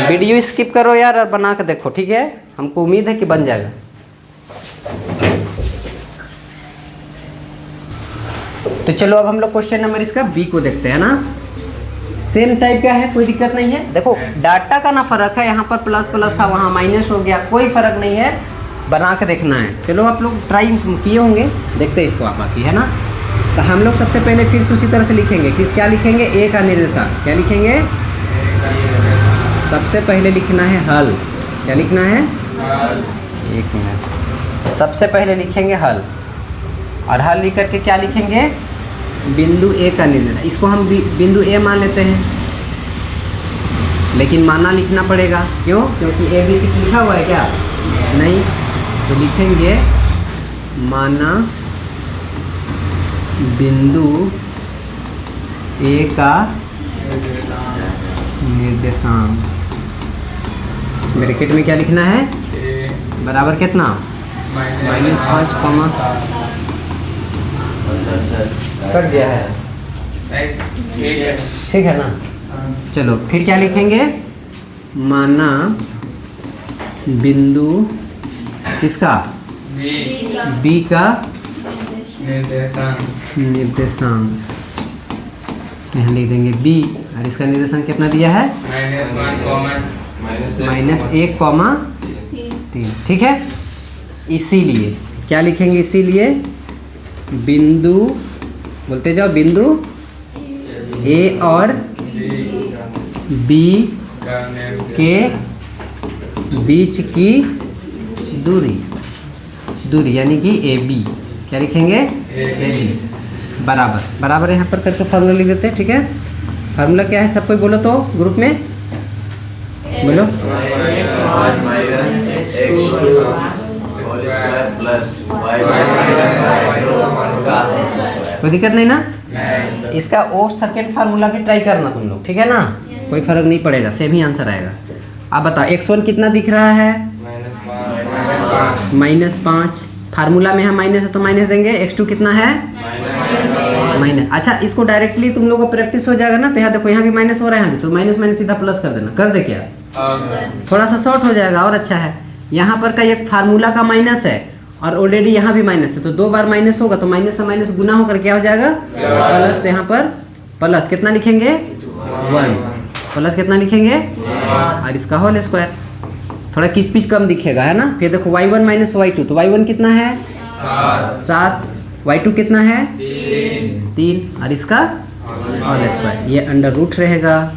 वीडियो स्किप करो यार और बना के देखो, ठीक है। हमको उम्मीद है कि बन जाएगा। तो चलो अब हम लोग क्वेश्चन नंबर इसका बी को देखते हैं ना। सेम टाइप का है, कोई दिक्कत नहीं है। देखो डाटा का ना फर्क है, यहाँ पर प्लस प्लस था वहाँ माइनस हो गया, कोई फर्क नहीं है, बना के देखना है। चलो आप लोग ट्राई किए होंगे, देखते हैं इसको आप बाकी, है ना। तो हम लोग सबसे पहले फिर से उसी तरह से लिखेंगे कि क्या लिखेंगे, ए का निर्देशांक। क्या लिखेंगे, सबसे पहले लिखना है हल। क्या लिखना है, एक मिनट, सबसे पहले लिखेंगे हल। और हल लिख करके क्या लिखेंगे, बिंदु ए का निर्देशांक। इसको हम बिंदु ए मान लेते हैं, लेकिन माना लिखना पड़ेगा। क्यों, क्योंकि ए बी सी लिखा हुआ है क्या, नहीं। तो लिखेंगे माना बिंदु ए का निर्देशांक। ब्रैकेट में क्या लिखना है, बराबर कितना -5, कर दिया है, ठीक है ना। चलो फिर क्या लिखेंगे, माना बिंदु किसका, बी का निर्देशांक। यहाँ लिख देंगे बी और इसका निर्देशांक कितना दिया है, -1,3। ठीक है। इसीलिए क्या लिखेंगे, इसीलिए बिंदु, बोलते जाओ, बिंदु ए और बी के बीच की दूरी यानी कि ए बी। क्या लिखेंगे, ए बी बराबर यहाँ पर करके फार्मूला लिख देते हैं, ठीक है। फार्मूला क्या है, सब कोई बोलो तो ग्रुप में बोलो। कोई दिक्कत नहीं ना। इसका और सेकेंड फार्मूला भी ट्राई करना तुम लोग, ठीक है ना। कोई फर्क नहीं पड़ेगा, सेम ही आंसर आएगा। अब बताओ x1 कितना दिख रहा है, -5। फार्मूला में हम माइनस है तो माइनस देंगे। x2 कितना है, माइनस। अच्छा इसको डायरेक्टली तुम लोगों को प्रैक्टिस हो जाएगा ना। तो यहाँ देखो, यहाँ भी माइनस हो रहा है, तो माइनस सीधा प्लस कर देना। कर दे क्या, थोड़ा सा शॉर्ट हो जाएगा और अच्छा है। यहाँ पर का एक फार्मूला का माइनस है और ऑलरेडी यहाँ भी माइनस है, तो 2 बार माइनस होगा तो माइनस से माइनस गुना होकर क्या हो जाएगा प्लस। यहाँ पर प्लस कितना लिखेंगे, 1 प्लस कितना लिखेंगे, और इसका होल स्क्वायर। थोड़ा किचपिच कम दिखेगा, है ना। फिर देखो y1 माइनस y2, तो y1 कितना है 7, y2 कितना है 3 और इसका होल स्क्वायर। ये अंडर रूट रहेगा।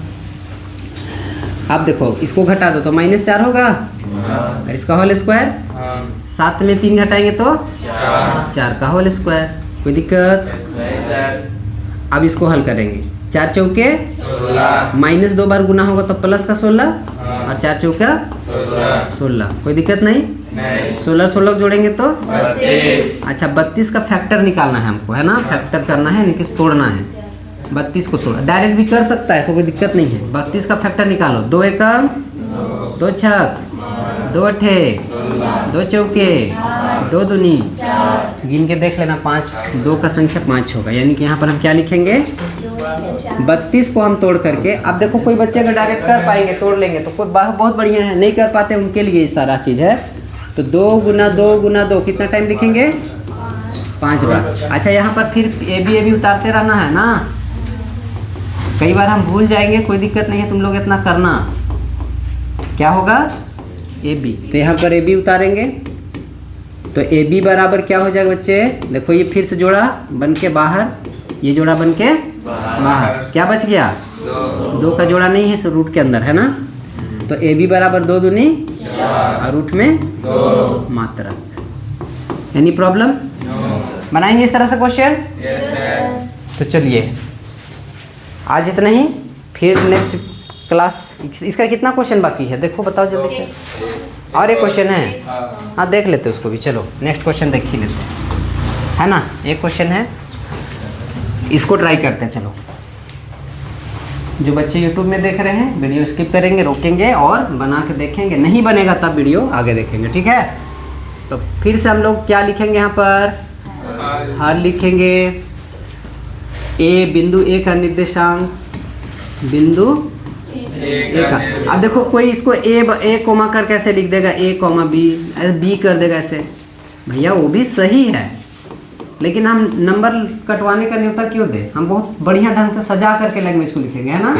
अब देखो इसको घटा दो तो -4 होगा और इसका होल स्क्वायर, 7 में 3 घटाएंगे तो 4 का होल स्क्वायर। कोई दिक्कत? अब इसको हल करेंगे, 4 चौके 2 बार गुना होगा तो प्लस का 16 और 4 चौका 16। कोई दिक्कत नहीं? 16 जोड़ेंगे तो 32। अच्छा 32 का फैक्टर निकालना है हमको, है ना? फैक्टर करना है, नहीं कि तोड़ना है। 32 को तोड़ा, डायरेक्ट भी कर सकता है, ऐसा कोई दिक्कत नहीं है। 32 का फैक्टर निकालो, 2 एकम 2 छक 2 अठे 2 चौके 2 दूनी, गिन के देख लेना 5, 2 का संख्या 5 होगा। यानी कि यहाँ पर हम क्या लिखेंगे? 32 को हम तोड़ करके, अब देखो कोई बच्चे अगर डायरेक्ट कर पाएंगे तोड़ लेंगे तो कोई बहुत बढ़िया है, नहीं कर पाते उनके लिए ये सारा चीज़ है। तो 2 गुना 2 गुना 2 कितना टाइम लिखेंगे? 5 बार। अच्छा यहाँ पर फिर ए बी उतारते रहना है ना, कई बार हम भूल जाएंगे, कोई दिक्कत नहीं है, तुम लोग इतना करना। क्या होगा? ए बी, तो यहाँ पर ए बी उतारेंगे तो ए बी बराबर क्या हो जाएगा बच्चे? देखो ये फिर से जोड़ा बन के बाहर, ये जोड़ा बन के बाहर, क्या बच गया? 2 का जोड़ा नहीं है, सो रूट के अंदर है ना। तो ए बी बराबर 2 दूनी और रूट में 2 मात्रा। Any problem? बनाएंगे इस तरह से क्वेश्चन? तो चलिए आज इतना ही, फिर नेक्स्ट क्लास। इसका कितना क्वेश्चन बाकी है देखो, बताओ जल्दी से। और एक क्वेश्चन है, हाँ देख लेते उसको भी। चलो नेक्स्ट क्वेश्चन देख ही लेते है ना। एक क्वेश्चन है, इसको ट्राई करते हैं। चलो जो बच्चे यूट्यूब में देख रहे हैं वीडियो स्किप करेंगे, रोकेंगे और बना के देखेंगे, नहीं बनेगा तब वीडियो आगे देखेंगे, ठीक है? तो फिर से हम लोग क्या लिखेंगे यहाँ पर? हल लिखेंगे। ए बिंदु ए का निर्देशांक, बिंदु ए का। अब देखो कोई इसको ए कोमा कर कैसे लिख देगा? ए कोमा बी कर देगा ऐसे, भैया वो भी सही है, लेकिन हम नंबर कटवाने का न्योता क्यों दे? हम बहुत बढ़िया ढंग से सजा करके लैंग्वेज को लिखेंगे, है ना,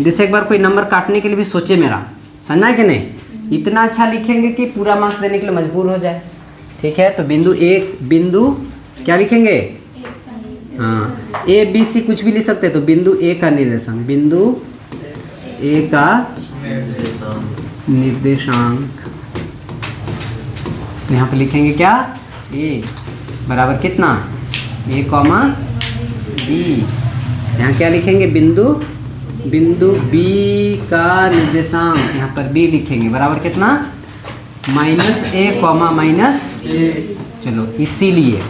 जिससे एक बार कोई नंबर काटने के लिए भी सोचे मेरा, समझना है कि नहीं? इतना अच्छा लिखेंगे कि पूरा मार्क्स देने के लिए मजबूर हो जाए, ठीक है? तो बिंदु एक, बिंदु क्या लिखेंगे? हाँ ए बी सी कुछ भी लिख सकते हैं। तो बिंदु ए का निर्देशांक, बिंदु ए का निर्देशांक यहाँ पे लिखेंगे क्या? ए बराबर कितना? ए कॉमा बी। यहाँ क्या लिखेंगे? बिंदु बी का निर्देशांक, यहाँ पर बी लिखेंगे बराबर कितना? -a comma -a। चलो इसीलिए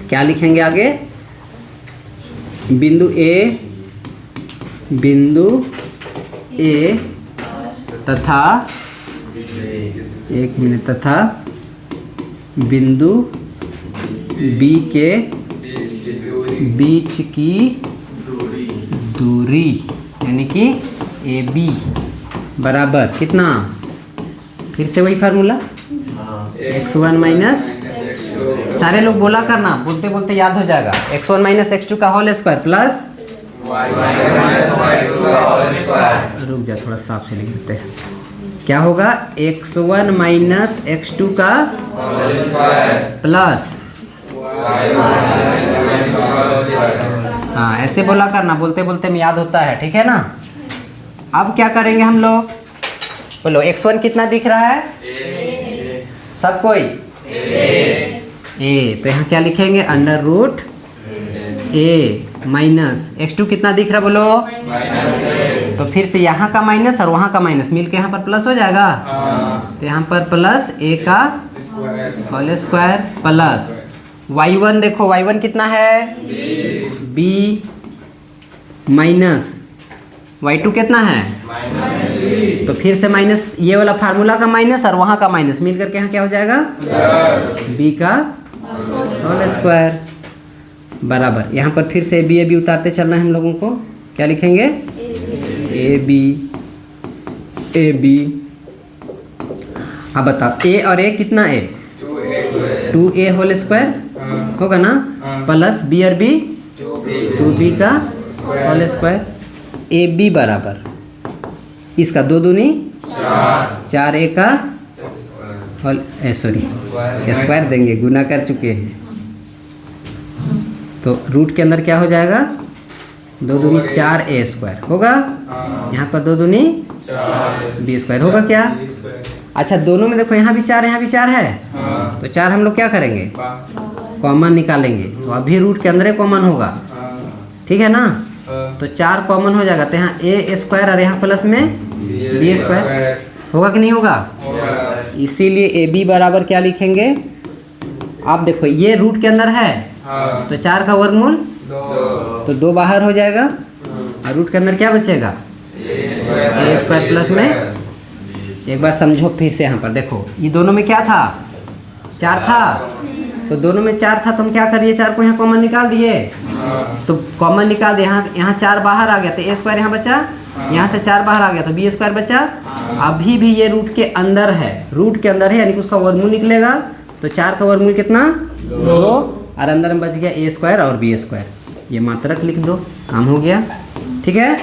क्या लिखेंगे आगे? बिंदु ए तथा, एक मिनट, तथा बिंदु बी के बीच की दूरी यानी कि ए बी बराबर कितना? फिर से वही फार्मूला, x1 माइनस, सारे लोग बोला करना, बोलते बोलते याद हो जाएगा। x1 माइनस x2 का होल स्क्वायर प्लस रुक जा थोड़ा साफ से लिख देते हैं। क्या होगा? x1 माइनस x2 का प्लस, हाँ ऐसे बोला करना, बोलते बोलते में याद होता है, ठीक है ना? अब क्या करेंगे हम लोग? बोलो x1 कितना दिख रहा है? सब कोई ए, तो यहाँ क्या लिखेंगे? अंडर रूट ए माइनस x2 कितना दिख रहा है? बोलो। तो फिर से यहाँ का माइनस और वहाँ का माइनस मिलके यहाँ पर प्लस हो जाएगा। तो यहाँ पर प्लस a का होल स्क्वायर प्लस y1, देखो y1 कितना है? b माइनस y2 कितना है? तो फिर से माइनस, ये वाला फार्मूला का माइनस और वहाँ का माइनस मिल करके यहाँ क्या हो जाएगा? b का होल स्क्वायर बराबर, यहाँ पर फिर से ए बी उतारते चलना है हम लोगों को। क्या लिखेंगे? A B. अब बताओ ए और ए कितना? ए 2a होल स्क्वायर होगा ना, प्लस बी और बी 2b का होल स्क्वायर। ए बी बराबर इसका 2 दूनी 4 a का होल, सॉरी स्क्वायर देंगे, गुना कर चुके हैं। तो रूट के अंदर क्या हो जाएगा? 2 दूनी 4a² होगा। यहाँ पर 2 दूनी b² होगा क्या? अच्छा दोनों में देखो यहाँ भी 4 यहाँ भी 4 है, तो 4 हम लोग क्या करेंगे? कॉमन निकालेंगे। तो अभी रूट के अंदर ही कॉमन होगा, ठीक है ना? तो 4 कॉमन हो जाएगा, तो यहाँ a² और यहाँ प्लस में b² होगा कि नहीं होगा? इसीलिए AB बराबर क्या लिखेंगे? आप देखो ये रूट के अंदर है, तो 4 का वर्गमूल तो 2 बाहर हो जाएगा, और रूट के अंदर क्या बचेगा? a² प्लस में। एक बार समझो फिर से, यहाँ पर देखो ये दोनों में क्या था? 4 था, तो दोनों में 4 था, तो हम क्या करिए? 4 को यहाँ कॉमन निकाल दिए, तो कॉमन निकाल दिए, यहाँ 4 बाहर आ गया, तो a² यहाँ बचा, यहाँ से 4 बाहर आ गया, तो b² बचा। अभी भी ये रूट के अंदर है, रूट के अंदर है, यानी कि उसका वर्गमूल निकलेगा, तो 4 का वर्गमूल कितना? 2, और अंदर में बच गया a² और b²। ये मात्रक लिख दो, काम हो गया, ठीक है?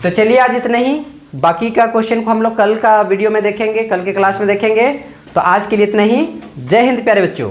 तो चलिए आज इतना ही, बाकी का क्वेश्चन को हम लोग कल का वीडियो में देखेंगे, कल के क्लास में देखेंगे। तो आज के लिए इतना ही। जय हिंद प्यारे बच्चों।